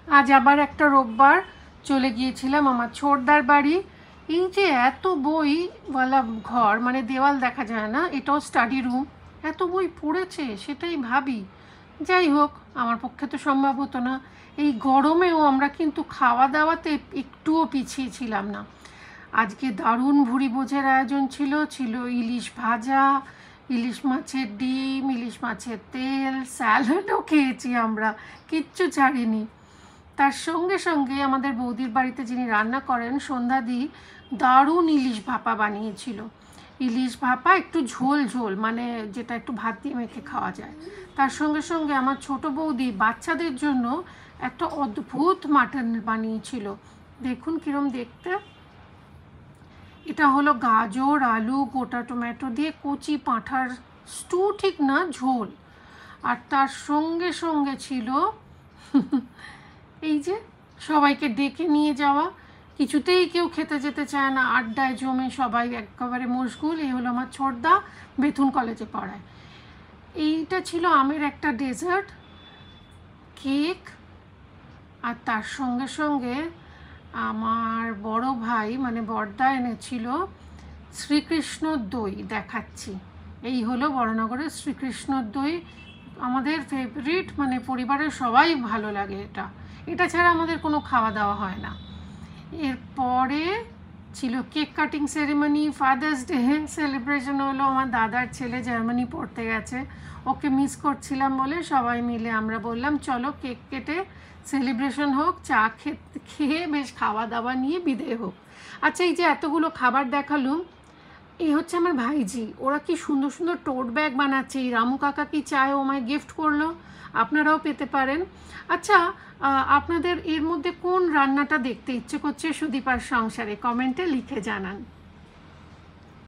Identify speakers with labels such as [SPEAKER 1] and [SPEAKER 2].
[SPEAKER 1] আজ আবার একটা রোববার চলে গিয়েছিলাম আমার ছোটদার বাড়ি। এই যে এত বইওয়ালা ঘর, মানে দেওয়াল দেখা যায় না, এটাও স্টাডি রুম, এত বই পড়েছে সেটাই ভাবি। যাই হোক, আমার পক্ষে তো সম্ভব হতো না। এই গরমেও আমরা কিন্তু খাওয়া দাওয়াতে একটুও পিছিয়ে ছিলাম না। আজকে দারুণ ভুরি ভোজের আয়োজন ছিল। ছিল ইলিশ ভাজা, ইলিশ মাছের ডিম, ইলিশ মাছের তেল, স্যালাডও খেয়েছি আমরা, কিচ্ছু ছাড়িনি। তার সঙ্গে সঙ্গে আমাদের বৌদির বাড়িতে যিনি রান্না করেন সন্ধ্যাদি, দারুণ ইলিশ ভাপা বানিয়েছিল। ইলিশ ভাপা একটু ঝোল ঝোল, মানে যেটা একটু ভাত দিয়ে মেখে খাওয়া যায়। তার সঙ্গে সঙ্গে আমার ছোট বৌদি বাচ্চাদের জন্য একটা অদ্ভুত মাটন বানিয়েছিল। দেখুন কিরম দেখতে। এটা হলো গাজর, আলু, গোটা টমেটো দিয়ে কচি পাঁঠার স্টু, ঠিক না, ঝোল। আর তার সঙ্গে সঙ্গে ছিল এই যে সবাইকে ডেকে নিয়ে যাওয়া। কিছুতেই কেউ খেতে যেতে চায় না, আড্ডায় জমে সবাই একেবারে মশগুল। এই হলো আমার ছোটদা, বেথুন কলেজে পড়ায়। এইটা ছিল আমের একটা ডেজার্ট, কেক। আর তার সঙ্গে সঙ্গে আমার বড় ভাই মানে বড়দা এনেছিল শ্রীকৃষ্ণ দই। দেখাচ্ছি, এই হলো বড়নগরের শ্রীকৃষ্ণ দই, আমাদের ফেভারিট, মানে পরিবারের সবাই ভালো লাগে এটা। এটা ছাড়া আমাদের কোনো খাওয়া দাওয়া হয় না। এরপরে ছিল cake cutting ceremony, father's day celebration হলো। আমার দাদার ছেলে জার্মানি পড়তে গেছে, ওকে মিস করছিলাম বলে সবাই মিলে আমরা বললাম চলো কেক কেটে সেলিব্রেশন হোক, চা খেয়ে বেশ খাওয়া দাওয়া নিয়ে বিদায় হোক। আচ্ছা, এই যে এতগুলো খাবার দেখালুম, এই হচ্ছে আমার ভাইজি। ওরা কি সুন্দর সুন্দর টোট ব্যাগ বানাচ্ছে। এই রামু কাকা কি চায়, ও আমায় গিফট করলো, আপনারাও পেতে পারেন। আচ্ছা, আপনাদের এর মধ্যে কোন রান্নাটা দেখতে ইচ্ছে করছে সুদীপার সংসারে, কমেন্টে লিখে জানান।